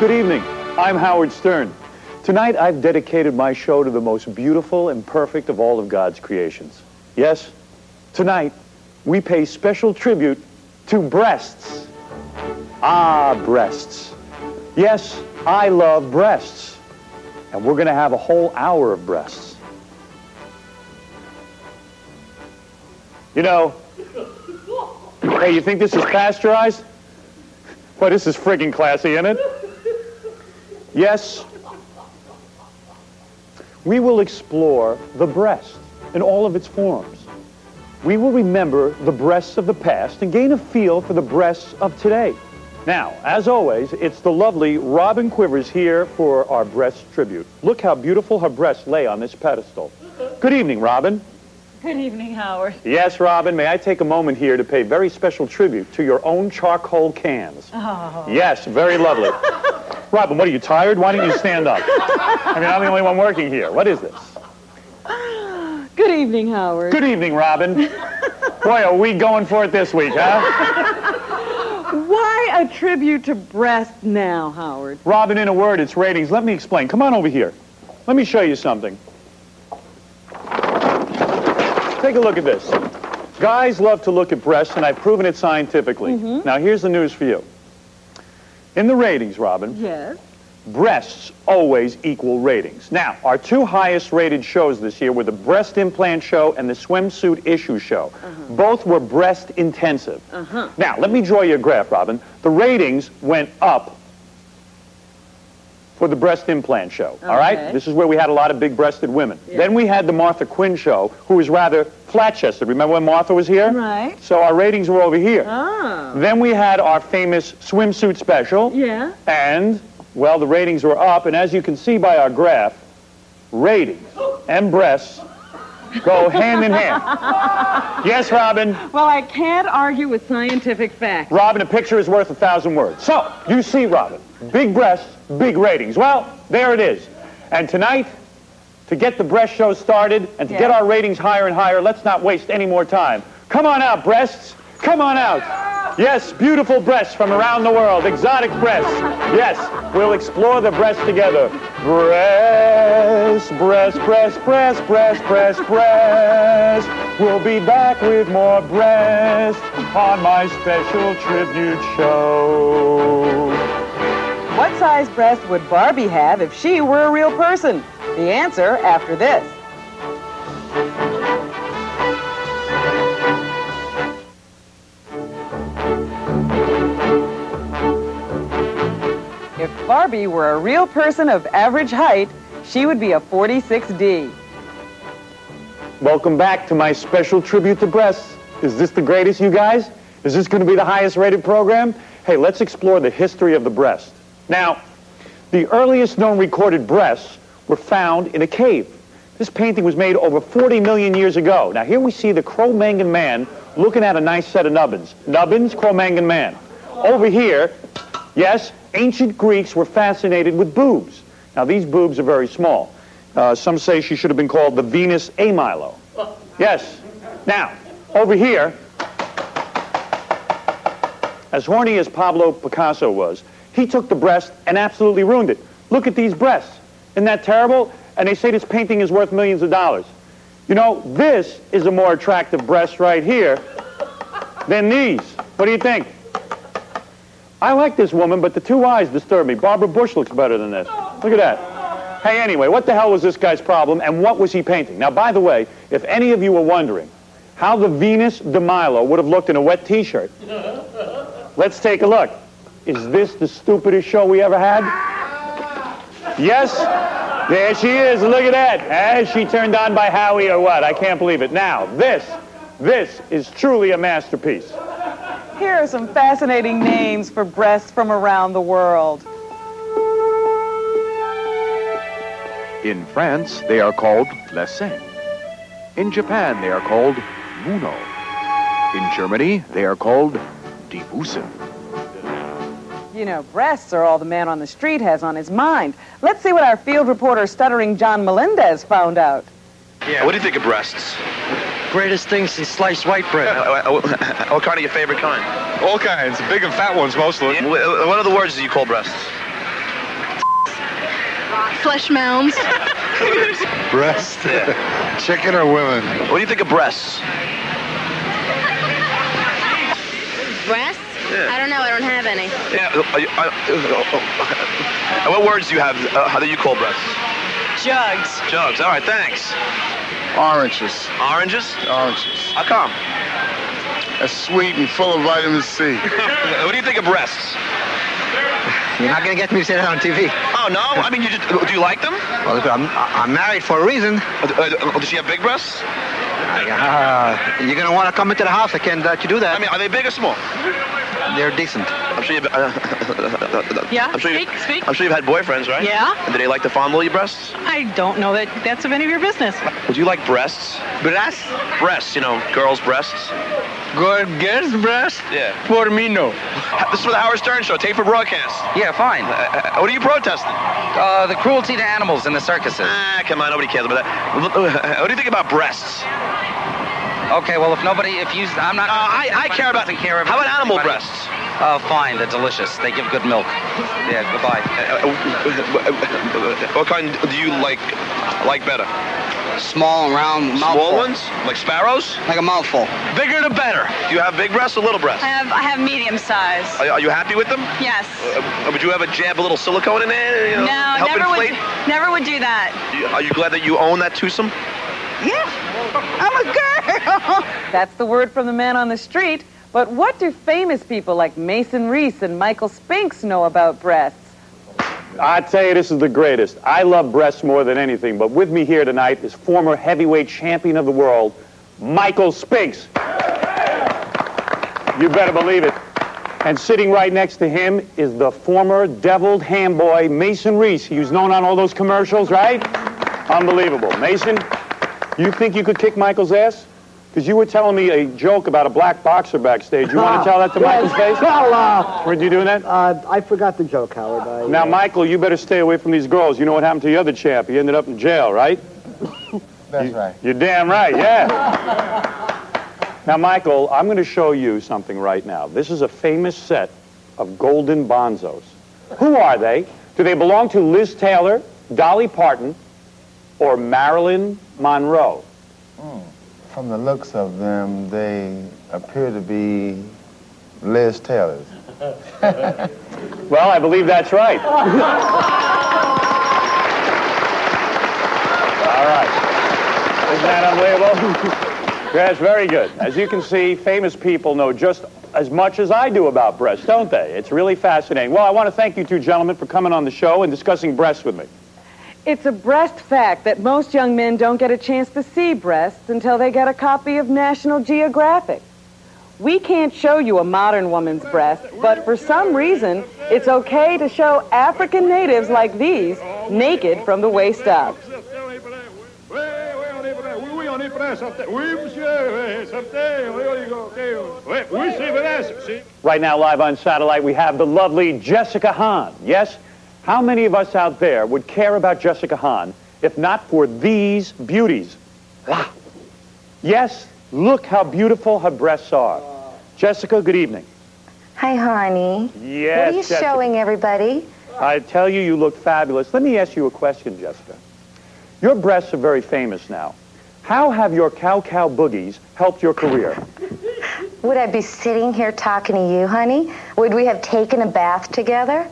Good evening. I'm Howard Stern. Tonight, I've dedicated my show to the most beautiful and perfect of all of God's creations. Yes, tonight, we pay special tribute to breasts. Ah, breasts. Yes, I love breasts. And we're going to have a whole hour of breasts. You know, hey, you think this is pasteurized? Well, this is friggin' classy, isn't it? Yes, we will explore the breast in all of its forms. We will remember the breasts of the past and gain a feel for the breasts of today. Now, as always, it's the lovely Robin Quivers here for our breast tribute. Look how beautiful her breasts lay on this pedestal. Good evening, Robin. Good evening, Howard. Yes, Robin, may I take a moment here to pay very special tribute to your own charcoal cans. Oh. Yes, very lovely. Robin, what are you, tired? Why don't you stand up? I mean, I'm the only one working here. What is this? Good evening, Howard. Good evening, Robin. Boy, are we going for it this week, huh? Why a tribute to breast now, Howard? Robin, in a word, it's ratings. Let me explain. Come on over here. Let me show you something. Take a look at this. Guys love to look at breasts, and I've proven it scientifically. Now, here's the news for you. In the ratings, Robin, Yes? breasts always equal ratings. Now, our two highest rated shows this year were the breast implant show and the swimsuit issue show. Both were breast intensive. Now, let me draw you a graph, Robin. The ratings went up for the breast implant show, all right? This is where we had a lot of big-breasted women. Yeah. Then we had the Martha Quinn show, who was rather flat-chested. Remember when Martha was here? Right. So our ratings were over here. Oh. Then we had our famous swimsuit special. Yeah? And, well, the ratings were up, and as you can see by our graph, ratings and breasts go hand in hand. Yes, Robin? Well, I can't argue with scientific facts. Robin, a picture is worth 1,000 words. So, you see, Robin, big breasts, big ratings. Well, there it is. And tonight, to get the breast show started and to get our ratings higher and higher, let's not waste any more time. Come on out, breasts. Come on out. Yes, beautiful breasts from around the world, exotic breasts. Yes, we'll explore the breasts together. Breast, breast, breast, breast, breast, breast, breast. We'll be back with more breasts on my special tribute show. What size breast would Barbie have if she were a real person? The answer after this. If Barbie were a real person of average height, she would be a 46D. Welcome back to my special tribute to breasts. Is this the greatest, you guys? Is this going to be the highest rated program? Hey, let's explore the history of the breast. Now, the earliest known recorded breasts were found in a cave. This painting was made over 40 million years ago. Now, here we see the Cro-Magnon man looking at a nice set of nubbins. Nubbins, Cro-Magnon man. Over here, yes, ancient Greeks were fascinated with boobs. Now, these boobs are very small. Some say she should have been called the Venus A. Milo. Yes. Now, over here, as horny as Pablo Picasso was, he took the breast and absolutely ruined it. Look at these breasts. Isn't that terrible? And they say this painting is worth millions of dollars. You know, this is a more attractive breast right here than these. What do you think? I like this woman, but the two eyes disturb me. Barbara Bush looks better than this. Look at that. Hey, anyway, what the hell was this guy's problem, and what was he painting? Now, by the way, if any of you were wondering how the Venus de Milo would have looked in a wet T-shirt, let's take a look. Is this the stupidest show we ever had? Yes? There she is. Look at that. Has she turned on by Howie or what? I can't believe it. Now, this is truly a masterpiece. Here are some fascinating names for breasts from around the world. In France, they are called les seins. In Japan, they are called Muno. In Germany, they are called die Busen. You know, breasts are all the man on the street has on his mind. Let's see what our field reporter, stuttering John Melendez, found out. Yeah, what do you think of breasts? Greatest thing since sliced white bread. What kind of your favorite kind? All kinds, big and fat ones mostly. What other words do you call breasts? Flesh mounds. Breast? Yeah. Chicken or women? What do you think of breasts? Breasts? Yeah. I don't know. I don't have any. Yeah. What words do you have? How do you call breasts? Jugs. Jugs. All right, thanks. Oranges. Oranges? Oranges. How come? That's sweet and full of vitamin C. What do you think of breasts? You're not going to get me to say that on TV. Oh, no? I mean, do you like them? Well, I'm married for a reason. Does she have big breasts? You're going to want to come into the house. I can't let you do that. I mean, are they big or small? They're decent. I'm sure you've... Yeah, I'm sure speak. I'm sure you've had boyfriends, right? Yeah. And do they like to fondle your breasts? I don't know that that's of any of your business. Do you like breasts? Breasts? Breasts, you know, girls' breasts. Good girls' breasts? Yeah. For me, no. This is for the Howard Stern Show, tape for broadcast. Yeah, fine. What are you protesting? The cruelty to animals in the circuses. Come on, nobody cares about that. What do you think about breasts? Okay, well, I'm not... I care about... How about animal breasts? Fine, they're delicious. They give good milk. Yeah, goodbye. What kind do you like better? Small and round mouthful. Small ones? Like sparrows? Like a mouthful. Bigger the better. Do you have big breasts or little breasts? I have medium size. Are you happy with them? Yes. Would you ever jab a little silicone in there? You know, No, help inflate? never would do that. Are you glad that you own that twosome? Yeah, I'm a girl. That's the word from the man on the street. But what do famous people like Mason Reese and Michael Spinks know about breasts? I tell you, this is the greatest. I love breasts more than anything, but with me here tonight is former heavyweight champion of the world, Michael Spinks. You better believe it. And sitting right next to him is the former deviled ham boy, Mason Reese. He was known on all those commercials, right? Unbelievable. Mason, you think you could kick Michael's ass? Because you were telling me a joke about a black boxer backstage. You want to tell that to Michael's face? Well, Were you doing that? I forgot the joke, Howard. Now, Michael, you better stay away from these girls. You know what happened to the other champ. He ended up in jail, right? That's right. You're damn right, yeah. Now, Michael, I'm going to show you something right now. This is a famous set of golden bonzos. Who are they? Do they belong to Liz Taylor, Dolly Parton, or Marilyn Monroe? From the looks of them, they appear to be Liz Taylor's. Well, I believe that's right. All right. Isn't that unbelievable? That's very good. As you can see, famous people know just as much as I do about breasts, don't they? It's really fascinating. Well, I want to thank you two gentlemen for coming on the show and discussing breasts with me. It's a breast fact that most young men don't get a chance to see breasts until they get a copy of National Geographic. We can't show you a modern woman's breast, but for some reason, it's okay to show African natives like these naked from the waist up. Right now, live on satellite, we have the lovely Jessica Hahn. Yes? How many of us out there would care about Jessica Hahn if not for these beauties? Wow. Yes, look how beautiful her breasts are. Jessica, good evening. Hi, honey. Yes, what are you Jessica. showing everybody? I tell you, you look fabulous. Let me ask you a question, Jessica. Your breasts are very famous now. How have your cow-cow boogies helped your career? Would I be sitting here talking to you, honey? Would we have taken a bath together?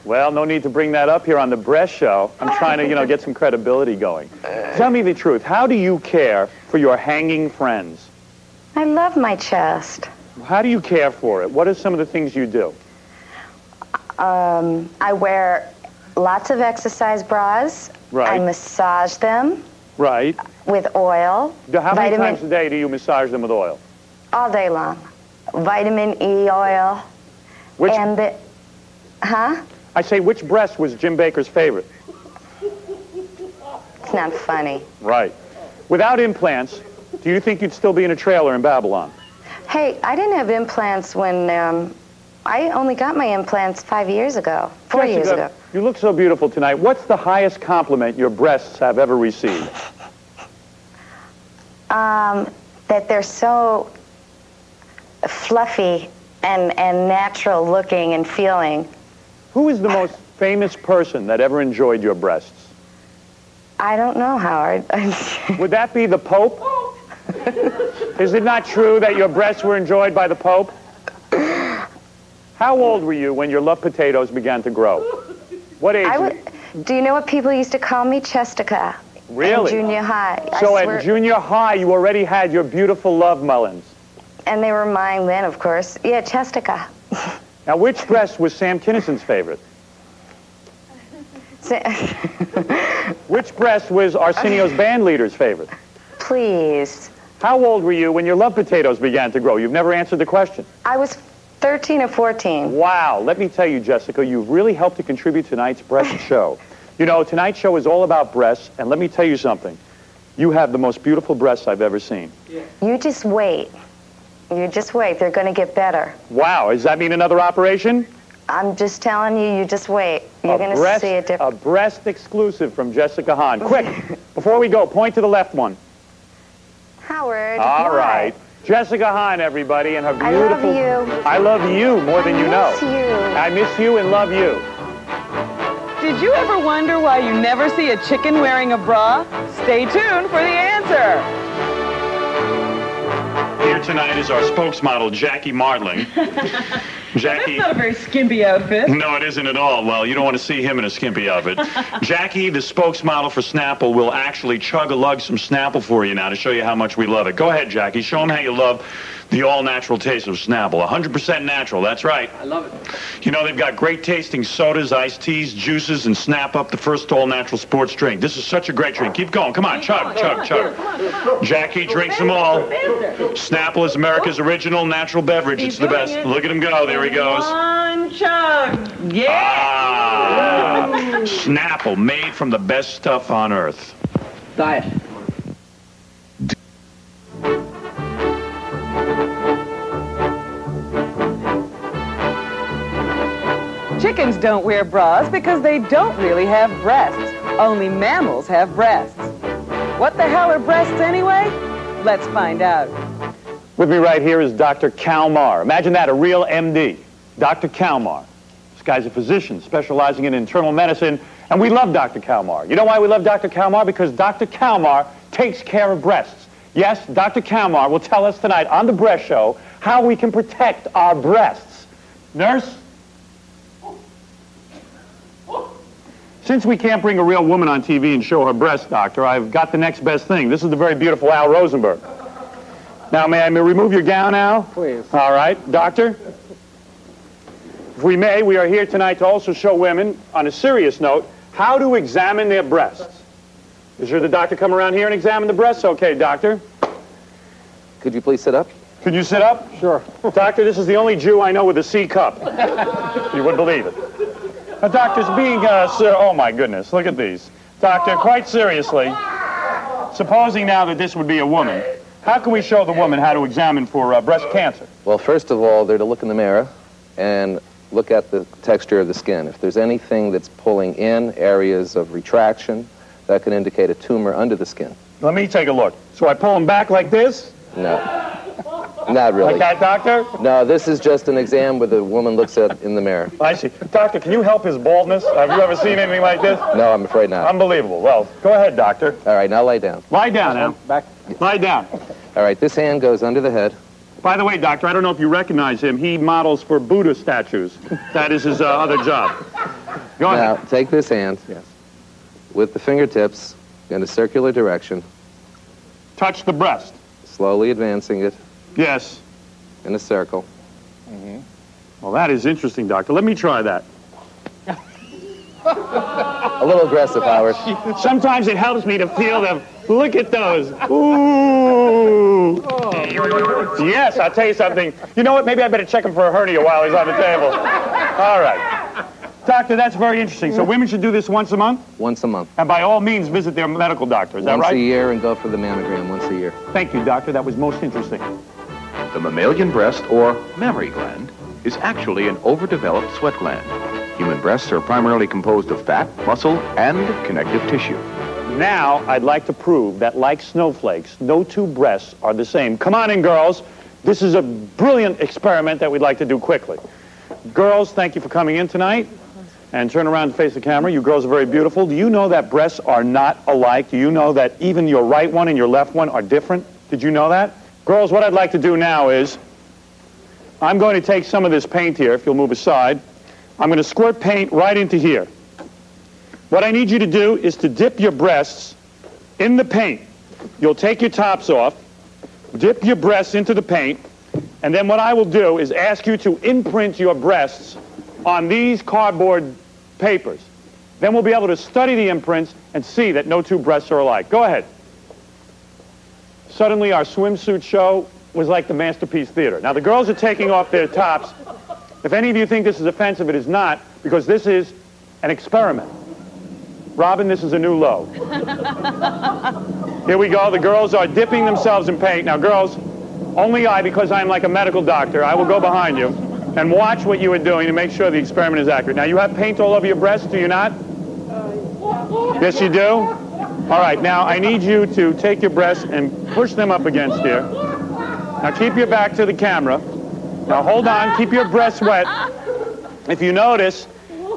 Well, no need to bring that up here on the breast show. I'm trying to, get some credibility going. Tell me the truth. How do you care for your hanging friends? I love my chest. How do you care for it? What are some of the things you do? I wear lots of exercise bras. Right. I massage them. Right. With oil. How many times a day do you massage them with oil? All day long. Vitamin E oil. Which? Huh? I say, which breast was Jim Baker's favorite? It's not funny. Right. Without implants, do you think you'd still be in a trailer in Babylon? Hey, I didn't have implants when, I only got my implants 5 years ago, 4 years ago. You look so beautiful tonight. What's the highest compliment your breasts have ever received? That they're so fluffy and natural looking and feeling. Who is the most famous person that ever enjoyed your breasts? I don't know, Howard. Would that be the Pope? Is it not true that your breasts were enjoyed by the Pope? How old were you when your love potatoes began to grow? What age? Do you know what people used to call me? Chestica. Really? In junior high. So at junior high, you already had your beautiful love melons. And they were mine then, of course. Yeah, Chestica. Now, which breast was Sam Kinison's favorite? Which breast was Arsenio's band leader's favorite? Please. How old were you when your love potatoes began to grow? You've never answered the question. I was 13 or 14. Wow. Let me tell you, Jessica, you've really helped to contribute to tonight's breast show. You know, tonight's show is all about breasts, and let me tell you something. You have the most beautiful breasts I've ever seen. Yeah. You just wait. You just wait. They're going to get better. Wow. Does that mean another operation? I'm just telling you, you just wait. You're going to see a difference. A breast exclusive from Jessica Hahn. Quick, before we go, point to the left one. Howard. All right. Jessica Hahn, everybody, and her beautiful... I love you. I love you more than you know. I miss you. I miss you and love you. Did you ever wonder why you never see a chicken wearing a bra? Stay tuned for the answer. Here tonight is our spokesmodel, Jackie Martling. Jackie. That's not a very skimpy outfit. No, it isn't at all. Well, you don't want to see him in a skimpy outfit. Jackie, the spokesmodel for Snapple, will actually chug-a-lug some Snapple for you now to show you how much we love it. Go ahead, Jackie. Show them how you love the all-natural taste of Snapple. 100% natural. That's right. I love it. You know, they've got great-tasting sodas, iced teas, juices, and Snap Up, the first all-natural sports drink. This is such a great drink. Keep going. Come on. Chug, chug, chug. Jackie drinks them all. Snapple is America's original natural beverage. It's the best. Look at him go. There he goes. One chug. Yeah. Ah, Snapple, made from the best stuff on earth. Diet. Chickens don't wear bras because they don't really have breasts. Only mammals have breasts. What the hell are breasts anyway? Let's find out. With me right here is Dr. Kalmar. Imagine that, a real MD. Dr. Kalmar. This guy's a physician specializing in internal medicine, and we love Dr. Kalmar. You know why we love Dr. Kalmar? Because Dr. Kalmar takes care of breasts. Yes, Dr. Kalmar will tell us tonight on The Breast Show how we can protect our breasts. Nurse? Since we can't bring a real woman on TV and show her breasts, Doctor, I've got the next best thing. This is the very beautiful Al Rosenberg. Now, may I remove your gown, Al? Please. All right. Doctor? If we may, we are here tonight to also show women, on a serious note, how to examine their breasts. Is the doctor come around here and examine the breasts? Okay, doctor. Could you please sit up? Could you sit up? Sure. Doctor, this is the only Jew I know with a C cup. You wouldn't believe it. Doctor's being, oh my goodness, look at these. Doctor, quite seriously, supposing now that this would be a woman, how can we show the woman how to examine for breast cancer? Well, first of all, they're to look in the mirror and look at the texture of the skin. If there's anything that's pulling in, areas of retraction, that can indicate a tumor under the skin. Let me take a look. So I pull them back like this? No. Not really. Like that, doctor? No, this is just an exam where the woman looks at in the mirror. I see. Doctor, can you help his baldness? Have you ever seen anything like this? No, I'm afraid not. Unbelievable. Well, go ahead, doctor. All right, now lay down. Lie down, Al. Back. Lie down. All right, this hand goes under the head. By the way, doctor, I don't know if you recognize him. He models for Buddha statues. That is his other job. Go ahead. Now, take this hand. Yes. With the fingertips in a circular direction. Touch the breast. Slowly advancing it. Yes. In a circle. Mm-hmm. Well, that is interesting, doctor. Let me try that. A little aggressive, Howard. Sometimes it helps me to feel them. Look at those. Ooh. Yes, I'll tell you something. You know what? Maybe I better check him for a hernia while he's on the table. All right. Doctor, that's very interesting. So women should do this once a month? Once a month. And by all means, visit their medical doctor. Is that right? Once a year and go for the mammogram once a year. Thank you, doctor. That was most interesting. The mammalian breast, or mammary gland, is actually an overdeveloped sweat gland. Human breasts are primarily composed of fat, muscle, and connective tissue. Now, I'd like to prove that, like snowflakes, no two breasts are the same. Come on in, girls. This is a brilliant experiment that we'd like to do quickly. Girls, thank you for coming in tonight. and turn around to face the camera. You girls are very beautiful. Do you know that breasts are not alike? Do you know that even your right one and your left one are different? Did you know that? Girls, what I'd like to do now is I'm going to take some of this paint here, if you'll move aside. I'm going to squirt paint right into here. What I need you to do is to dip your breasts in the paint. You'll take your tops off, dip your breasts into the paint, and then what I will do is ask you to imprint your breasts on these cardboard papers. Then we'll be able to study the imprints and see that no two breasts are alike. Go ahead. Suddenly our swimsuit show was like the Masterpiece Theater. Now the girls are taking off their tops. If any of you think this is offensive, it is not, because this is an experiment. Robin, this is a new low. Here we go. The girls are dipping themselves in paint. Now, girls, only I, because I'm like a medical doctor, I will go behind you and watch what you are doing to make sure the experiment is accurate. Now, you have paint all over your breasts, do you not? Yes, you do? All right. Now, I need you to take your breasts and push them up against here. Now, keep your back to the camera. Now, hold on. Keep your breasts wet. If you notice,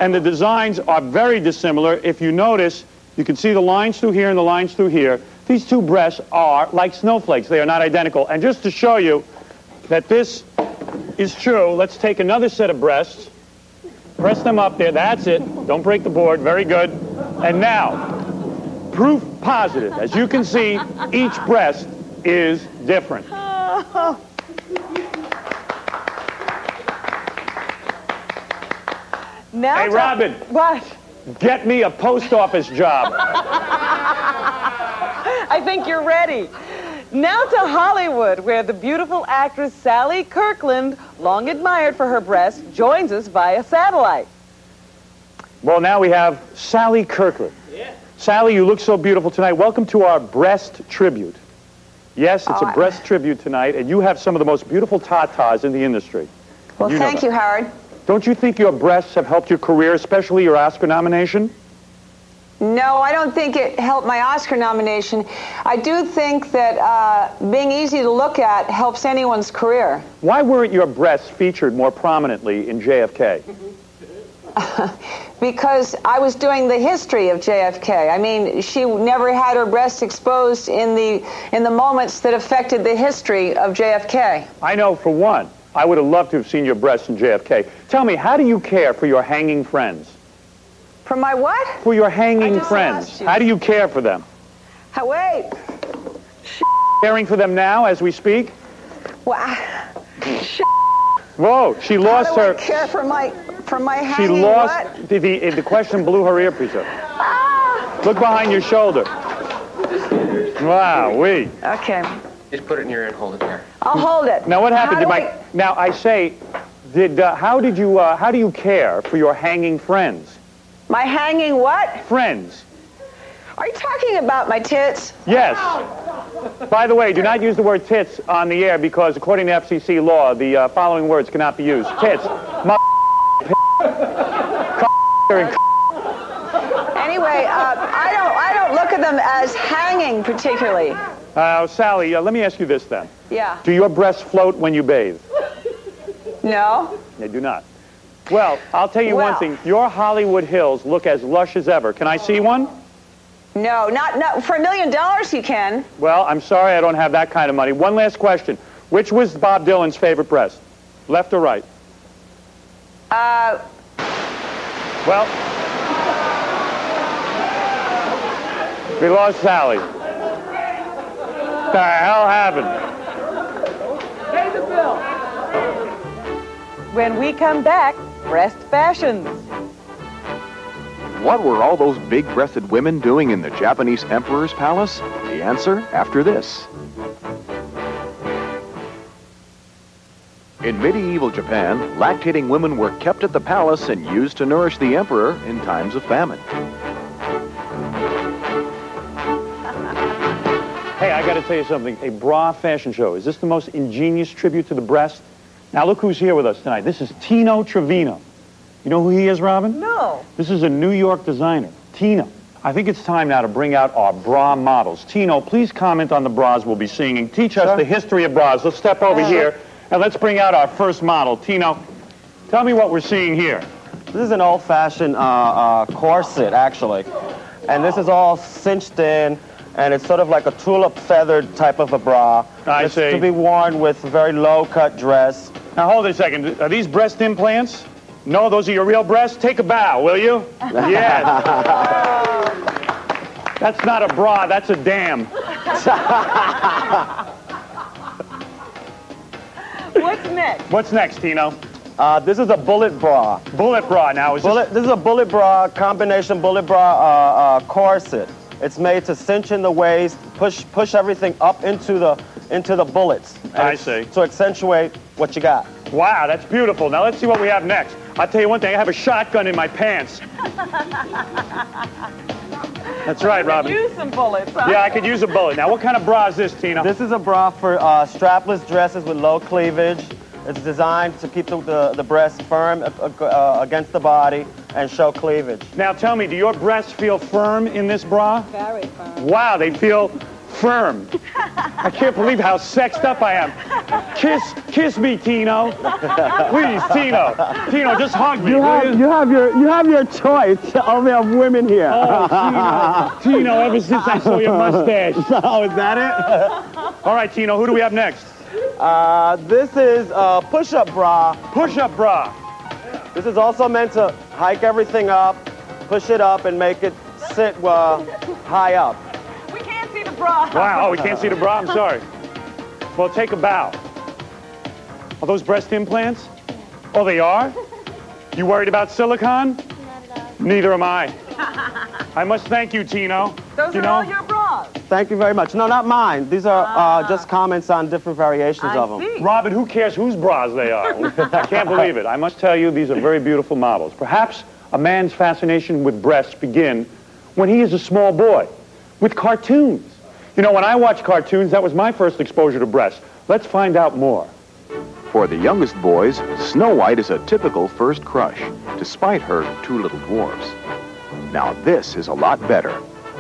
and the designs are very dissimilar. If you notice, you can see the lines through here and the lines through here. These two breasts are like snowflakes. They are not identical. And just to show you that this is true, let's take another set of breasts. Press them up there. That's it. Don't break the board. Very good. And now, proof positive. As you can see, each breast is different. Now hey, Robin. What? Get me a post office job. I think you're ready. Now to Hollywood, where the beautiful actress Sally Kirkland, long admired for her breasts, joins us via satellite. Well, now we have Sally Kirkland. Yeah. Sally, you look so beautiful tonight. Welcome to our breast tribute. Yes, it's a breast tribute tonight, and you have some of the most beautiful tatas in the industry. Well, thank you, Howard. Don't you think your breasts have helped your career, especially your Oscar nomination? No, I don't think it helped my Oscar nomination. I do think that being easy to look at helps anyone's career. Why weren't your breasts featured more prominently in JFK? Because I was doing the history of JFK. I mean, she never had her breasts exposed in the moments that affected the history of JFK. I know, for one, I would have loved to have seen your breasts in JFK. Tell me, how do you care for your hanging friends? For my what? For your hanging friends. How do you care for them? Wait. Caring for them now as we speak? Wow. Whoa, she lost her. I care for my hanging She lost. what? The question blew her earpiece up. Ah. Look behind your shoulder. Wow, Okay. Just put it in your ear and hold it there. I'll hold it. Now what happened? Now I say, how do you care for your hanging friends? My hanging what? Friends. Are you talking about my tits? Yes. By the way, do not use the word tits on the air because according to FCC law, the following words cannot be used. Tits. Anyway, I don't look at them as hanging particularly. Sally, let me ask you this then. Yeah. Do your breasts float when you bathe? No. They do not. Well, I'll tell you one thing. Your Hollywood hills look as lush as ever. Can I see one? No, not for $1 million you can. Well, I'm sorry I don't have that kind of money. One last question. Which was Bob Dylan's favorite breast? Left or right? Well, we lost Sally. What the hell happened? Pay the bill. When we come back, breast fashions. What were all those big-breasted women doing in the Japanese emperor's palace? The answer after this. In medieval Japan, lactating women were kept at the palace and used to nourish the emperor in times of famine. Hey, I got to tell you something. A bra fashion show. Is this the most ingenious tribute to the breast? Now look who's here with us tonight. This is Tino Trevino. You know who he is, Robin? No. This is a New York designer, Tino. I think it's time now to bring out our bra models. Tino, please comment on the bras we'll be seeing and teach us the history of bras. Let's step over here and let's bring out our first model. Tino, tell me what we're seeing here. This is an old-fashioned corset, actually. And this is all cinched in, and it's sort of like a tulip feathered type of a bra. I it's see. to be worn with a very low-cut dress. Now, hold it a second. Are these breast implants? No, those are your real breasts? Take a bow, will you? Yes. That's not a bra, that's a dam. What's next? What's next, Tino? This is a bullet bra. Bullet bra. Now, this is a bullet bra, combination bullet bra corset. It's made to cinch in the waist, push everything up into the bullets. I see. To accentuate what you got. Wow, that's beautiful. Now let's see what we have next. I'll tell you one thing, I have a shotgun in my pants. That's right, Robin. Use some bullets, huh? Yeah, I could use a bullet. Now, what kind of bra is this, Tino? This is a bra for strapless dresses with low cleavage. It's designed to keep the breast firm against the body and show cleavage. Now, tell me, do your breasts feel firm in this bra? Very firm. Wow, they feel firm. I can't believe how sexed up I am. Kiss me, Tino. Please, Tino. Tino, just hug me. You have your choice of women here. Oh, Tino, ever since I saw your mustache. Oh, is that it? All right, Tino, who do we have next? This is a push-up bra. Push-up bra. This is also meant to hike everything up, push it up, and make it sit high up. We can't see the bra. Wow, oh, we can't see the bra? I'm sorry. Well, take a bow. Are those breast implants? Oh, they are? You worried about silicone? Neither am I. I must thank you, Tino. Those are all your bras. Thank you very much. No, not mine. These are just comments on different variations of them. Robin, who cares whose bras they are? I can't believe it. I must tell you, these are very beautiful models. Perhaps a man's fascination with breasts begin when he is a small boy, with cartoons. You know, when I watched cartoons, that was my first exposure to breasts. Let's find out more. For the youngest boys, Snow White is a typical first crush, despite her two little dwarfs. Now this is a lot better.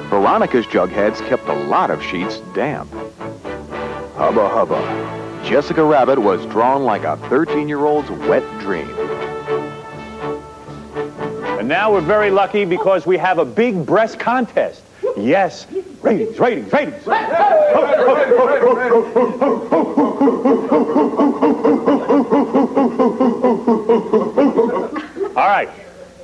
Veronica's jugheads kept a lot of sheets damp. Hubba hubba. Jessica Rabbit was drawn like a 13-year-old's wet dream. And now we're very lucky because we have a big breast contest. Yes, ratings, ratings, ratings. All right,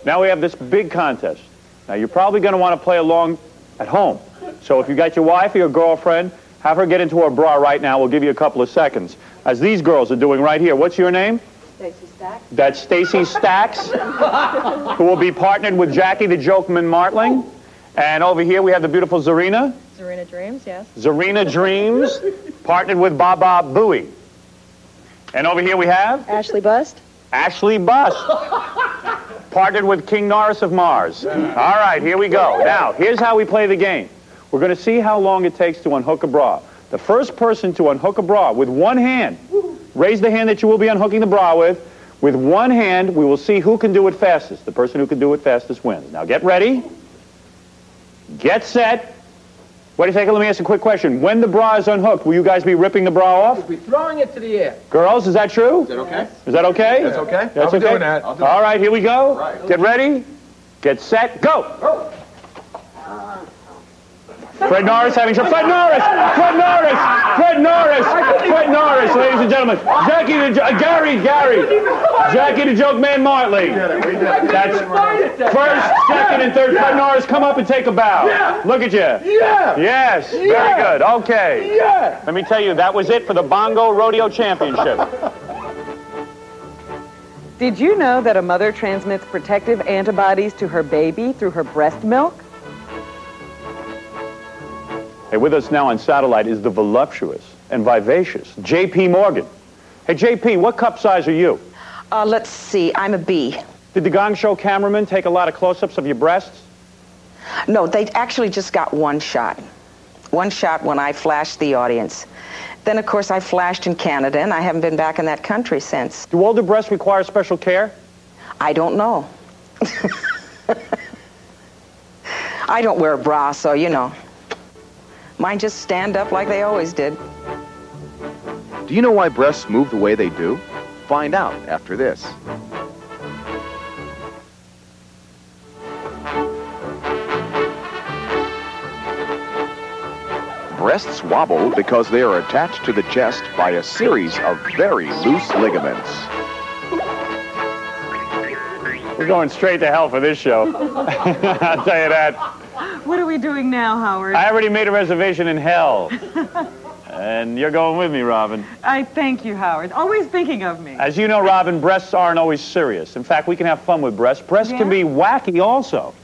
now we have this big contest. Now you're probably going to want to play along at home. So if you got your wife or your girlfriend, have her get into her bra right now. We'll give you a couple of seconds. As these girls are doing right here. What's your name? Stacy Stacks. That's Stacy Stacks, who will be partnered with Jackie the Jokeman Martling. And over here we have the beautiful Zarina. Zarina Dreams, yes. Zarina Dreams, partnered with Baba Booey. And over here we have? Ashley Bust. Ashley Bust, partnered with King Norris of Mars. All right, here we go. Now, here's how we play the game. We're going to see how long it takes to unhook a bra. The first person to unhook a bra with one hand, raise the hand that you will be unhooking the bra with. With one hand, we will see who can do it fastest. The person who can do it fastest wins. Now, get ready. Get set. Wait a second, let me ask a quick question. When the bra is unhooked, will you guys be ripping the bra off? We'll be throwing it to the air. Girls, is that true? Is that okay? Is that okay? That's okay. That's I'll be okay? doing that. I'll do All it. right, here we go. Right. Get ready. Get set. Go. Fred Norris having trouble. Fred Norris! Fred Norris! Fred Norris! Fred Norris, ladies and gentlemen. Gary. Jackie the Joke Man Martley. That's first, second, and third. Fred Norris, come up and take a bow. Yeah. Look at you. Yeah. Yes. Yeah. Very good. Okay. Yeah. Let me tell you, that was it for the Bongo Rodeo Championship. Did you know that a mother transmits protective antibodies to her baby through her breast milk? Hey, with us now on satellite is the voluptuous and vivacious J.P. Morgan. Hey, J.P., what cup size are you? Let's see, I'm a B. Did the Gong Show cameraman take a lot of close-ups of your breasts? No, they actually just got one shot. One shot when I flashed the audience. Then, of course, I flashed in Canada, and I haven't been back in that country since. Do older breasts require special care? I don't know. I don't wear a bra, so, you know. Mine just stand up like they always did. Do you know why breasts move the way they do? Find out after this. breasts wobble because they are attached to the chest by a series of very loose ligaments. We're going straight to hell for this show. I'll tell you that. What are we doing now, Howard? I already made a reservation in hell. And you're going with me, Robin. I thank you, Howard. Always thinking of me. As you know, Robin, breasts aren't always serious. In fact, we can have fun with breasts. Breasts can be wacky also.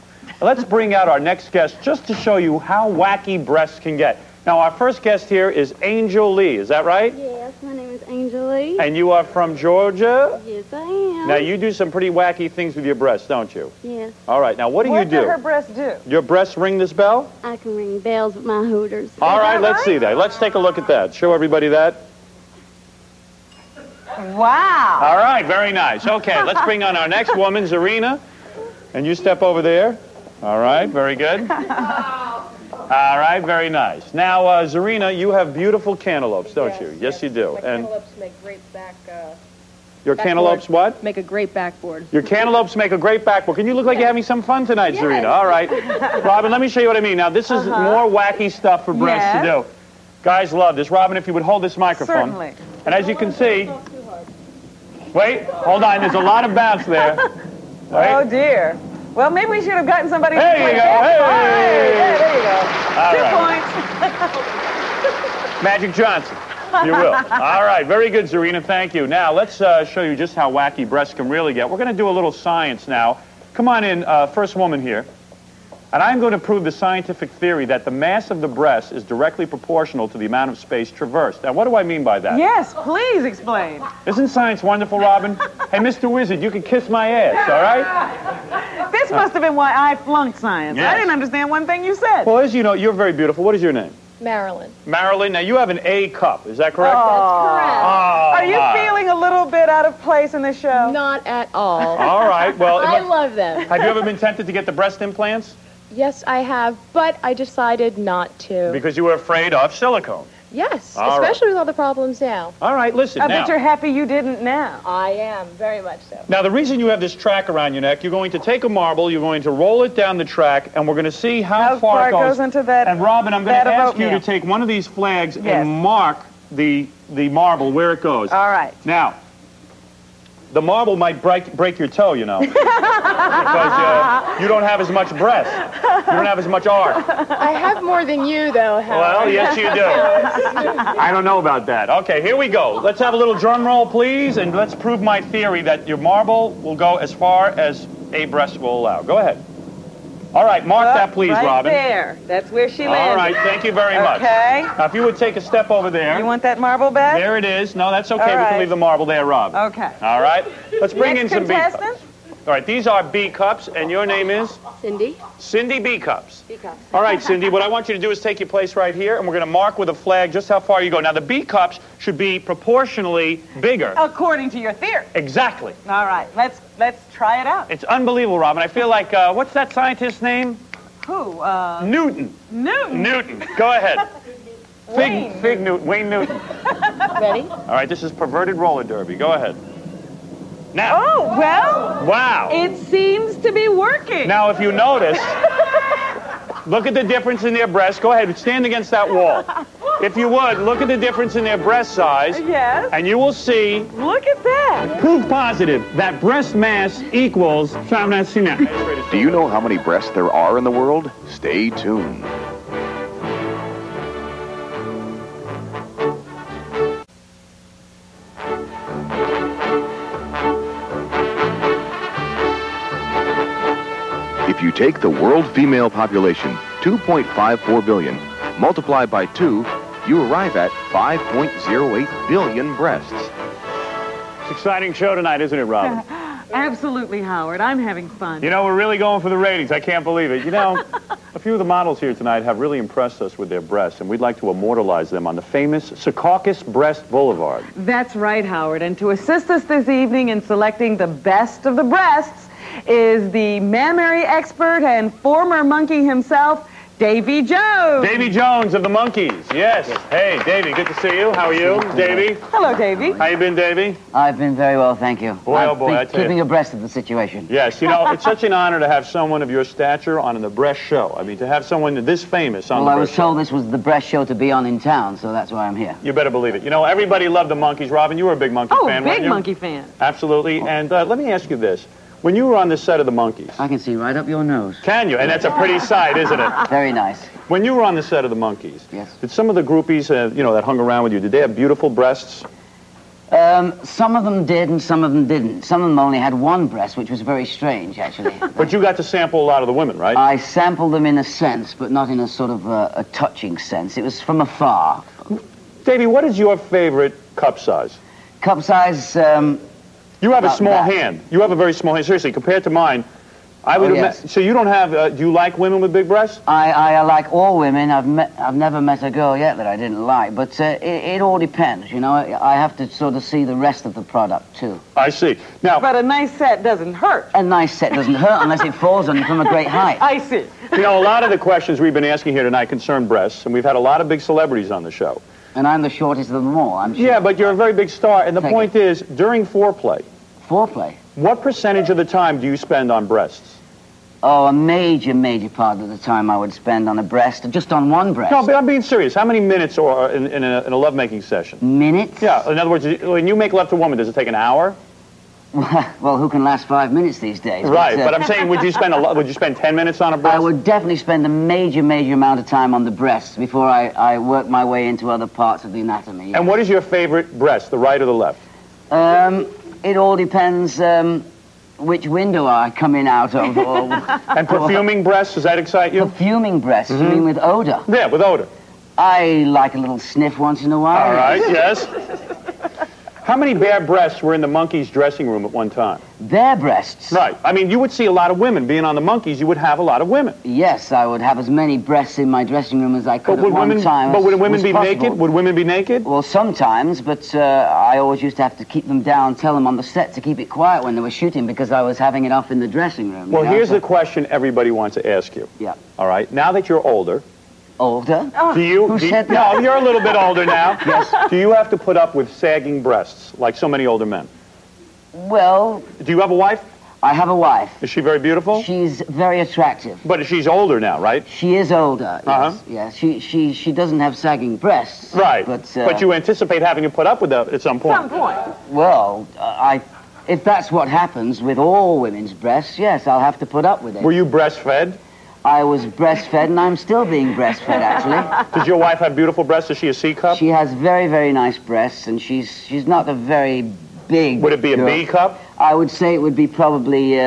Let's bring out our next guest just to show you how wacky breasts can get. Now, our first guest here is Angel Lee. Is that right? Yes, my name is Angel Lee. And you are from Georgia? Yes, I am. Now, you do some pretty wacky things with your breasts, don't you? Yes. All right. Now, what do you do? What do her breasts do? Your breasts ring this bell? I can ring bells with my hooters. All right, let's see that. Let's take a look at that. Show everybody that. Wow. All right, very nice. Okay, let's bring on our next woman, Zarina. And you step over there. All right, very good. All right, very nice. Now, Zarina, you have beautiful cantaloupes, don't you? Yes, you do. And cantaloupes make great back. your cantaloupes what? Make a great backboard. Your cantaloupes make a great backboard. Can you look like you're having some fun tonight, Zarina? All right. Robin, let me show you what I mean. Now, this is more wacky stuff for breasts to do. Guys love this. Robin, if you would hold this microphone. Certainly. And as you can see, wait, hold on. There's a lot of bounce there. Wait. Oh, dear. Well, maybe we should have gotten somebody. There you go. Hey. All right. Yeah, there you go. All 2 points. Magic Johnson. You will. All right. Very good, Zarina. Thank you. Now, let's show you just how wacky breasts can really get. We're going to do a little science now. Come on in, first woman here. And I'm going to prove the scientific theory that the mass of the breast is directly proportional to the amount of space traversed. Now, what do I mean by that? Yes, please explain. Isn't science wonderful, Robin? Hey, Mr. Wizard, you can kiss my ass, all right? This must have been why I flunked science. Yes. I didn't understand one thing you said. Well, as you know, you're very beautiful. What is your name? Marilyn. Marilyn. Now, you have an A cup. Is that correct? Oh. That's correct. Oh, Are you feeling a little bit out of place in this show? Not at all. All right. Well, I love them. Have you ever been tempted to get the breast implants? Yes, I have, but I decided not to. Because you were afraid of silicone. Yes, All especially with all the problems now. All right, listen, I now. bet you're happy you didn't now. I am, very much so. Now, the reason you have this track around your neck, you're going to take a marble, you're going to roll it down the track, and we're going to see how far it goes into that. And Robin, I'm going to vat of ask you to oatmeal. take one of these flags and mark the marble where it goes. All right. Now, the marble might break your toe, you know, because you don't have as much breast. You don't have as much arc. I have more than you, though, Howard. Well, yes, you do. I don't know about that. Okay, here we go. Let's have a little drum roll, please, and let's prove my theory that your marble will go as far as a breast will allow. Go ahead. All right, mark that, please, right Robin. There. That's where she landed. All right, thank you very much. Okay. Now, if you would take a step over there. You want that marble back? There it is. No, that's okay. All We right. can leave the marble there, Rob. Okay. All right. Let's bring Next in some B cups. contestant? All right, these are B cups, and your name is? Cindy. Cindy B cups. B cups. All right, Cindy, what I want you to do is take your place right here, and we're going to mark with a flag just how far you go. Now, the B cups should be proportionally bigger. According to your theory. Exactly. All right. Let's try it out. It's unbelievable, Robin. I feel like, what's that scientist's name? Who? Newton. Newton. Newton. Go ahead. Wayne. Wayne Newton. Ready? All right, this is perverted roller derby. Go ahead. Now. Oh, well. Wow. It seems to be working. Now, if you notice, look at the difference in their breasts. Go ahead, stand against that wall. If you would, look at the difference in their breast size. Yes. And you will see. Look at that. Proof positive that breast mass equals. Do you know how many breasts there are in the world? Stay tuned. If you take the world female population, 2.54 billion, multiply by 2, you arrive at 5.08 billion breasts. It's an exciting show tonight, isn't it, Robin? Absolutely, Howard. I'm having fun. You know, we're really going for the ratings. I can't believe it. You know, a few of the models here tonight have really impressed us with their breasts, and we'd like to immortalize them on the famous Secaucus Breast Boulevard. That's right, Howard. And to assist us this evening in selecting the best of the breasts is the mammary expert and former monkey himself, Davy Jones. Davy Jones of the Monkees. Yes. Hey, Davy, good to see you. How are you, Davy? Hello, Davy. How you been, Davy? I've been very well, thank you. Boy, oh boy, I tell you. Keeping abreast of the situation. Yes, you know, it's such an honor to have someone of your stature on the Breast Show. I mean, to have someone this famous on the Well, I Breast was told this was the Breast Show to be on in town, so that's why I'm here. You better believe it. You know, everybody loved the Monkees. Robin, you were a big Monkee fan, weren't big you? Monkee fan. Absolutely. And let me ask you this. When you were on the set of the Monkees... I can see right up your nose. Can you? And that's a pretty sight, isn't it? Very nice. When you were on the set of the Monkees, yes, did some of the groupies, you know, that hung around with you, did they have beautiful breasts? Some of them did and some of them didn't. Some of them only had one breast, which was very strange, actually. But you got to sample a lot of the women, right? I sampled them in a sense, but not in a sort of a touching sense. It was from afar. Davey, what is your favorite cup size? Cup size, you have a small hand. You have a very small hand. Seriously, compared to mine, I would yes. So you don't have, do you like women with big breasts? I like all women. I've never met a girl yet that I didn't like, but it all depends, you know. I have to sort of see the rest of the product, too. I see. Now, but a nice set doesn't hurt. A nice set doesn't hurt unless it falls on you from a great height. I see. You know, a lot of the questions we've been asking here tonight concern breasts, and we've had a lot of big celebrities on the show. And I'm the shortest of them all, I'm sure. Yeah, but you're a very big star, and the point is, during foreplay... Foreplay? What percentage of the time do you spend on breasts? Oh, a major part of the time I would spend on a breast, just on one breast. No, but I'm being serious. How many minutes or in a lovemaking session? Minutes? Yeah, in other words, when you make love to a woman, does it take an hour? Well, who can last 5 minutes these days? Right, but I'm saying, would you spend 10 minutes on a breast? I would definitely spend a major amount of time on the breasts before I work my way into other parts of the anatomy. Yes. And what is your favorite breast, the right or the left? It all depends which window I come in out of. And perfuming breasts, does that excite you? Perfuming breasts, you mean with odor? Yeah, with odor. I like a little sniff once in a while. All right, yes. How many bare breasts were in the Monkees' dressing room at one time? Bare breasts? Right. I mean, you would see a lot of women. Being on the Monkees, you would have a lot of women. Yes, I would have as many breasts in my dressing room as I could at one time. But would women be naked? Would women be naked? Well, sometimes, but I always used to have to keep them down, tell them on the set to keep it quiet when they were shooting because I was having it off in the dressing room. Well, here's the question everybody wants to ask you. Yeah. All right. Now that you're older... Older? Who said that? No, you're a little bit older now. Yes. Do you have to put up with sagging breasts like so many older men? Well... Do you have a wife? I have a wife. Is she very beautiful? She's very attractive. But she's older now, right? She is older, yes. Yes. She doesn't have sagging breasts. Right. But you anticipate having to put up with that at some point. Well, if that's what happens with all women's breasts, yes, I'll have to put up with it. Were you breastfed? I was breastfed, and I'm still being breastfed, actually. Does your wife have beautiful breasts? Is she a C cup? She has very nice breasts, and she's not a very big... Would it be a B cup? I would say it would be probably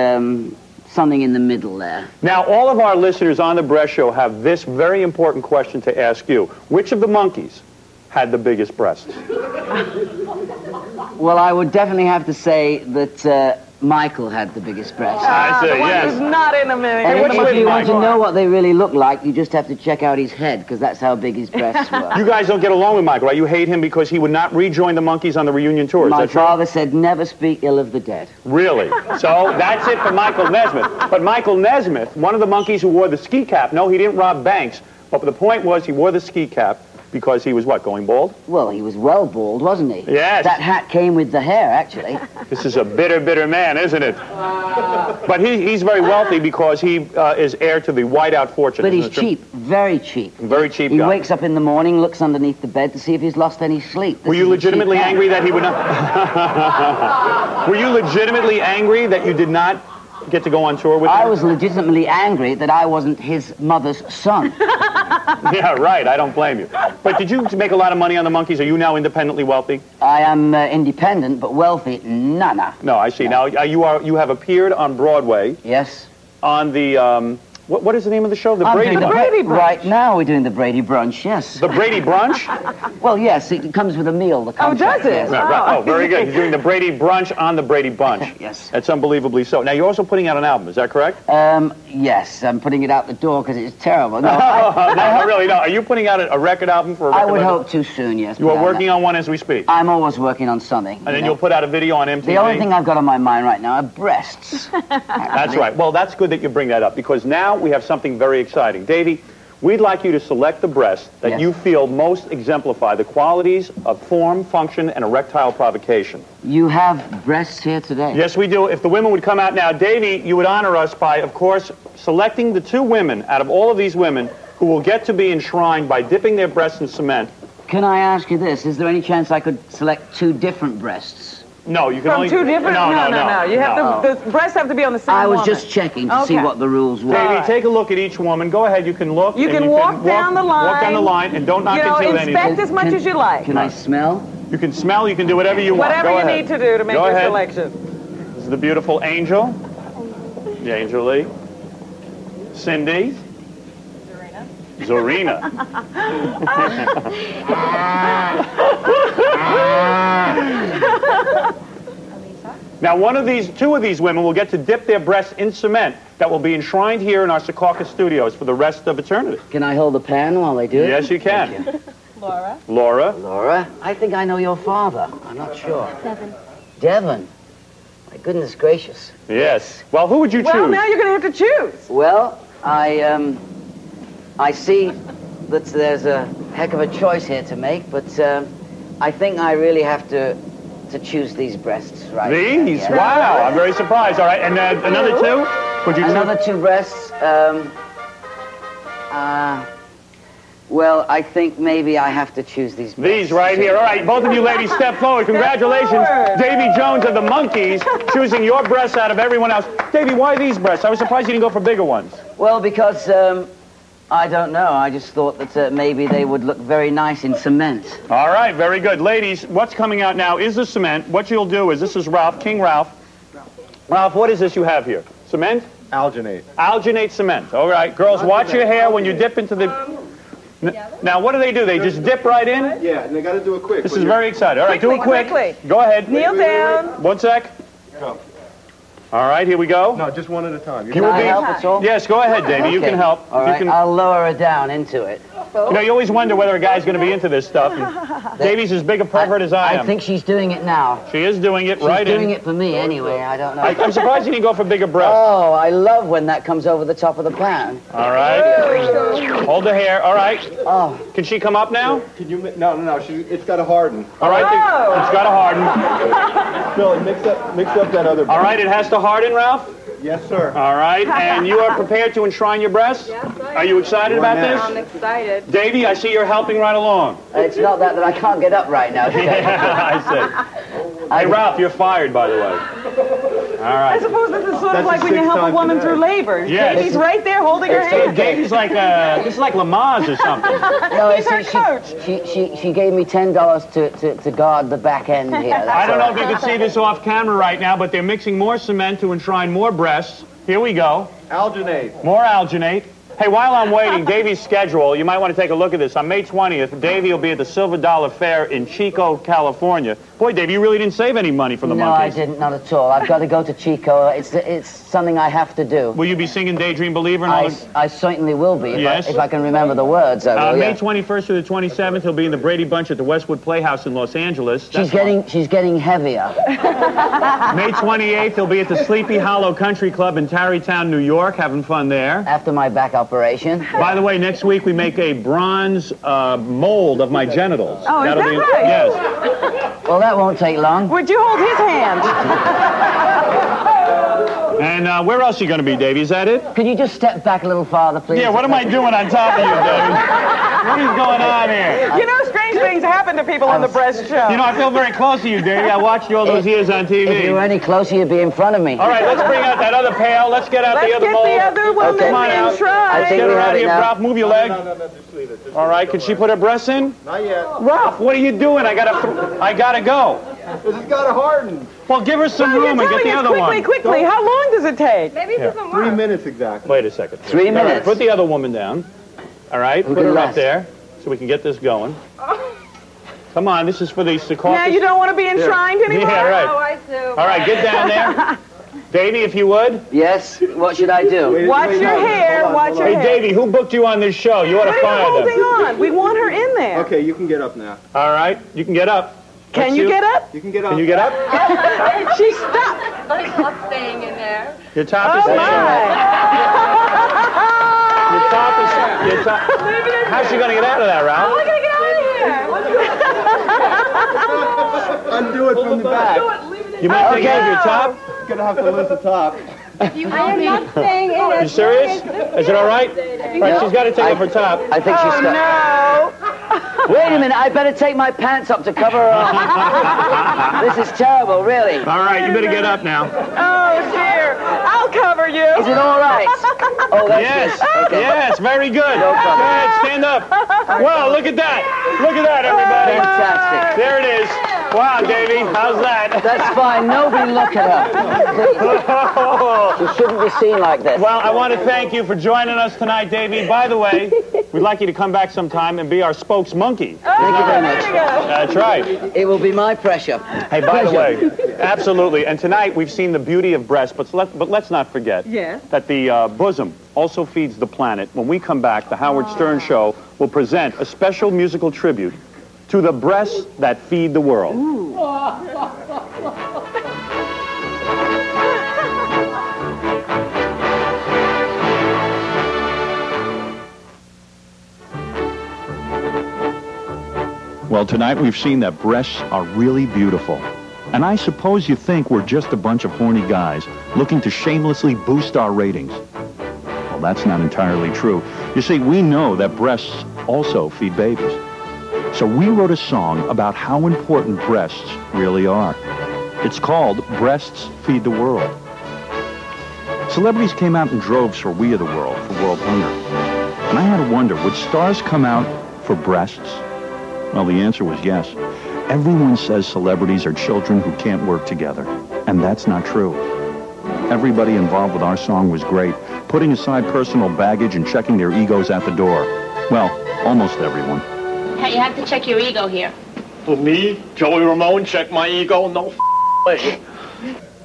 something in the middle there. Now, all of our listeners on the Breast Show have this very important question to ask you. Which of the Monkees had the biggest breasts? Well, I would definitely have to say that... Michael had the biggest breasts. I see, the one yes. who's not in a minute. And if you want to know what they really look like, you just have to check out his head, because that's how big his breasts were. You guys don't get along with Michael, right? You hate him because he would not rejoin the Monkees on the reunion tour. My father said, never speak ill of the dead. Really? So that's it for Michael Nesmith. But Michael Nesmith, one of the Monkees who wore the ski cap, no, he didn't rob banks, but the point was he wore the ski cap because he was what, going bald? Well, he was well bald, wasn't he? Yes. That hat came with the hair, actually. This is a bitter man, isn't it? But he's very wealthy because he is heir to the whiteout fortune. But he's cheap, very cheap. Very cheap He guy. wakes up in the morning, looks underneath the bed to see if he's lost any sleep. Were you legitimately angry that he would not... Were you legitimately angry that you did not get to go on tour with him? I was legitimately angry that I wasn't his mother's son. Yeah, right. I don't blame you. But did you make a lot of money on the Monkees? Are you now independently wealthy? I am independent, but wealthy, nana. No, I see. No. Now, you have appeared on Broadway. Yes. On the, what is the name of the show? The Brady Brunch. Right now we're doing the Brady Brunch, yes. The Brady Brunch? Well, yes, it comes with a meal. The contract, does it? Yes. Right. Oh, very good. You're doing the Brady Brunch on the Brady Bunch. Yes. That's unbelievably so. Now, you're also putting out an album, is that correct? Yes, I'm putting it out the door because it's terrible. No, no, really, no. Are you putting out a record album for a record I would label? hope to soon, yes. You are working on one as we speak? I'm always working on something. And then you'll put out a video on MTV? The only thing I've got on my mind right now are breasts. That's right. Well, that's good that you bring that up because now we have something very exciting. Davey, We'd like you to select the breasts that Yes. you feel most exemplify the qualities of form, function, and erectile provocation. You have breasts here today? Yes, we do. If the women would come out now, Davy, you would honor us by, of course, selecting the 2 women out of all of these women who will get to be enshrined by dipping their breasts in cement. Can I ask you this? Is there any chance I could select 2 different breasts? No, you can From only... 2 different? No. You have to. The breasts have to be on the same I was woman. just checking to see what the rules were. Davy, take a look at each woman. Go ahead, you can look. You and can walk down the line. Walk down the line and don't knock into anything. Inspect as much as you like. Can I smell? You can smell, you can do whatever you want. Whatever Go you ahead. need to do to make Go your ahead. selection. This is the beautiful Angel. The Angel Lee. Cindy. Zorina. Now, 2 of these women will get to dip their breasts in cement that will be enshrined here in our Secaucus studios for the rest of eternity. Can I hold the pan while they do it? Yes, you can. Thank you. Laura. Laura. Laura, I think I know your father. I'm not sure. Devin. Devin. My goodness gracious. Yes. Well, who would you choose? Well, now you're going to have to choose. Well, I see that there's a heck of a choice here to make, but I think I really have to choose these breasts right here. These? Yeah. Wow, I'm very surprised. All right, and another 2? Would you choose? Another 2 breasts. Well, I think maybe I have to choose these breasts. These right here. All right, both of you ladies step forward. Congratulations. Davy Jones of the Monkees choosing your breasts out of everyone else. Davy, why these breasts? I was surprised you didn't go for bigger ones. Well, because I don't know. I just thought that maybe they would look very nice in cement. All right, very good. Ladies, what's coming out now is the cement. What you'll do is, this is Ralph, King Ralph. Ralph, what is this you have here? Cement? Alginate. Alginate cement. All right, girls, watch your hair when you dip into the... Now, what do? They just dip right in? Yeah, and they got to do it quick. This is very exciting. All right, do it quick. Quickly. Go ahead. Kneel down. 1 sec. Go. All right, here we go. No, just one at a time. Can I help at all? Yes, go ahead, Davey. You Okay. can help. All right, I'll lower her down into it. You know, you always wonder whether a guy's going to be into this stuff. Davey's as big a pervert as I am. I think she's doing it now. She is doing it She's right doing in. it for me anyway. I don't know. I'm surprised you didn't go for bigger breasts. Oh, I love when that comes over the top of the pan. All right. Hold the hair. All right. Oh. Can she come up now? Can you? No. It's got to harden. All right. It's got to harden. Bill, mix up that other. All right. It has to harden, Ralph? Yes, sir. All right. And you are prepared to enshrine your breasts? Yes, I am. Are you excited about this? I'm excited. Davey, I see you're helping right along. It's not that I can't get up right now. I see. Hey, Ralph, you're fired, by the way. All right. I suppose this is sort of like when you help a woman through labor. Yes. Davey's right there holding her hand. Davey's like, this is like Lamaze or something. No, He's her coach. She gave me $10 to guard the back end here. I don't know if you can see this off camera right now, but they're mixing more cement to enshrine more breasts. Here we go. Alginate. More alginate. Hey, while I'm waiting, Davey's schedule, you might want to take a look at this. On May 20th, Davey will be at the Silver Dollar Fair in Chico, California. Boy, Davey, you really didn't save any money from the No, I Monkees. didn't, not at all. I've got to go to Chico. It's something I have to do. Will you be singing Daydream Believer? And all the... I certainly will be, Yes. if I can remember the words. I will, May yeah. 21st through the 27th, he'll be in the Brady Bunch at the Westwood Playhouse in Los Angeles. She's getting heavier. May 28th, he'll be at the Sleepy Hollow Country Club in Tarrytown, New York, having fun there. After my back operation. By the way, next week we make a bronze mold of my genitals. Oh, is that right? Yes. Well, that won't take long. Would you hold his hand? And where else are you going to be, Davey? Is that it? Could you just step back a little farther, please? Yeah, what am I doing on top of you, Davey? What is going on here? You know, strange things happen to people on the breast show. You know, I feel very close to you, Davey. I watched you all those years on TV. If you were any closer, you'd be in front of me. All right, let's bring out that other pail. Let's get out the other mold. Let's get the other woman Come on out. enshrined. Let's get her out here. now. Ralph, move your leg. No, just leave it. All right, can she put her breasts in? Not yet. Ralph, what are you doing? I gotta go. This has got to harden. Well, give her some room and get the other one. Quickly. How long does it take? Maybe it doesn't work. 3 minutes exactly. Wait a second. 3 minutes. All right, put the other woman down. All right, Who put can her up last? there so we can get this going. Come on, this is for the Secaucus. Now you don't want to be enshrined anymore? Yeah, right. Oh, I do. All right, get down there. Davey, if you would. Yes? What should I do? Watch your hair. Watch your Hey, hair. Davey, who booked you on this show? You ought to What are you fire holding them. on? We want her in there. Okay, you can get up now. All right, you can get up. Can you get up? You can get up. Can you get up? She's stuck. I'm staying in there. Your top is Oh, there. my. Your How's she going to get out of that, Ralph? How am I going to get out of here? Undo it from the back. You might think of your top? You're going to have to lose the top. I am not staying in it. You serious? Is it all right? Right, she's got to take off her top. I think she's got... No. Wait a minute, I better take my pants up to cover her up. This is terrible, really. All right, you better get up now. Oh, dear. I'll cover you. Is it all right? Oh, that's Yes, good. Okay. yes, very good. No problem. Go ahead, stand up. Well, look at that. Look at that, everybody. Fantastic. There it is. Wow, Davey, how's that? That's fine. Nobody look at her. She shouldn't be seen like this. Well, I want to thank you for joining us tonight, Davey. By the way, we'd like you to come back sometime and be our spokesmonkey. Thank you very much. That's right. It will be my pleasure. Hey, by the way, absolutely. And tonight we've seen the beauty of breasts, but let's not forget that the bosom also feeds the planet. When we come back, the Howard Stern Show will present a special musical tribute to the breasts that feed the world. Well, tonight we've seen that breasts are really beautiful. And I suppose you think we're just a bunch of horny guys looking to shamelessly boost our ratings. Well, that's not entirely true. You see, we know that breasts also feed babies. So we wrote a song about how important breasts really are. It's called Breasts Feed the World. Celebrities came out in droves for We Are the World, for World Hunger. And I had to wonder, would stars come out for breasts? Well, the answer was yes. Everyone says celebrities are children who can't work together. And that's not true. Everybody involved with our song was great, putting aside personal baggage and checking their egos at the door. Well, almost everyone. Hey, you have to check your ego here. For me, Joey Ramone, check my ego? No way.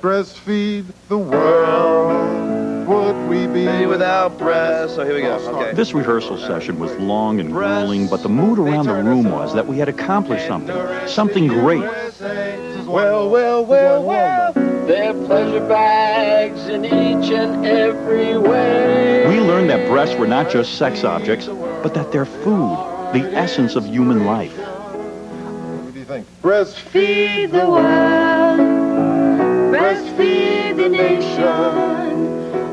Breastfeed the world. Would we be without breasts? So here we go. Okay. This rehearsal session was long and grueling, but the mood around the room was that we had accomplished something great. Well, well, well, well. They're pleasure bags in each and every way. We learned that breasts were not just sex objects, but that they're food, the essence of human life. What do you think? Breastfeed the world. Breastfeed the nation.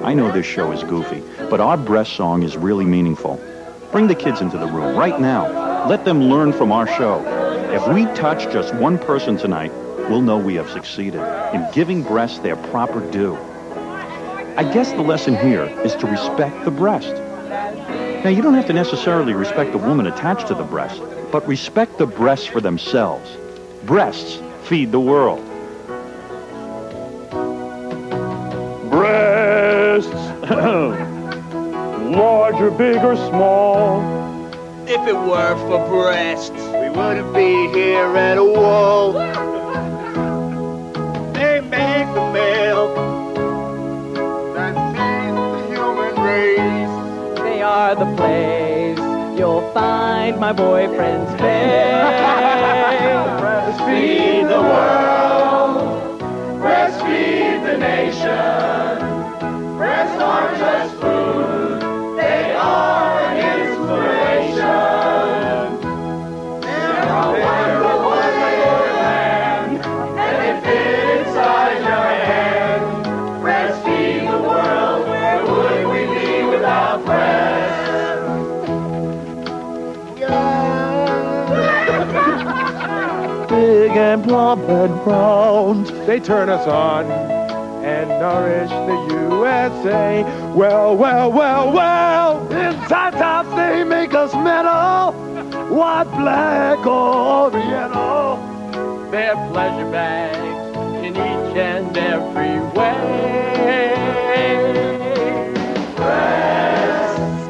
I know this show is goofy, but our breast song is really meaningful. Bring the kids into the room right now. Let them learn from our show. If we touch just one person tonight, we'll know we have succeeded in giving breasts their proper due. I guess the lesson here is to respect the breast. Now, you don't have to necessarily respect the woman attached to the breast, but respect the breasts for themselves. Breasts feed the world. Breasts, large or big or small. If it were for breasts, We wouldn't be here at all. They make the milk that feeds the human race. They are the place you'll find my boyfriend's face. breastfeed the world, breastfeed the nation. Breasts aren't just food, they are an inspiration. They're a wonderful wonderland, and they fit inside your hand. Breastfeed the world, where would we be without breasts? Big and plump and round, they turn us on and nourish the USA. Well, well, well, well, in sometimes they make us metal, white, black, or yellow. They're pleasure bags in each and every way. Breasts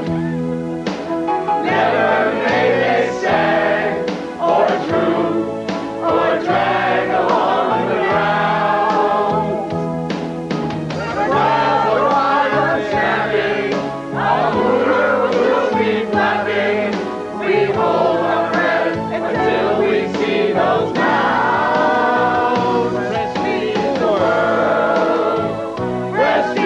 never made a sag or droop or drag along the ground. While the water's snapping, our hooter will be flapping. We hold our breath until we see those mounds. Breastfeed the world. Breastfeed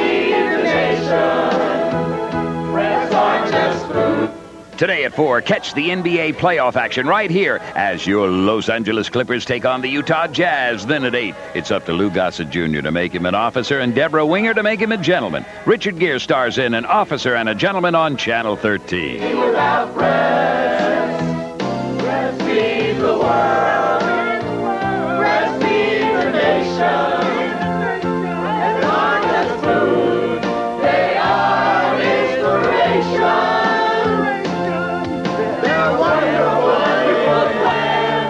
Today at 4, catch the NBA playoff action right here as your Los Angeles Clippers take on the Utah Jazz. Then at 8, it's up to Lou Gossett Jr. to make him an officer and Deborah Winger to make him a gentleman. Richard Gere stars in An Officer and a Gentleman on Channel 13. Without breast, breastfeed the world, breastfeed the nation. And not just food, they are inspiration. They're wonderful, wonderful plan,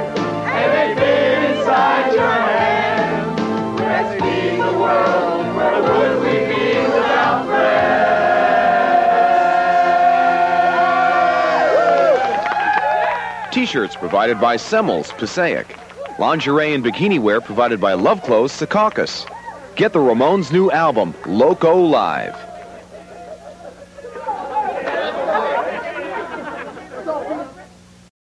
and they fit inside your hand. Breastfeed the world, where would we be without breast? T-shirts provided by Semmel's, Passaic. Lingerie and bikini wear provided by Love Clothes, Secaucus. Get the Ramones' new album, Loco Live.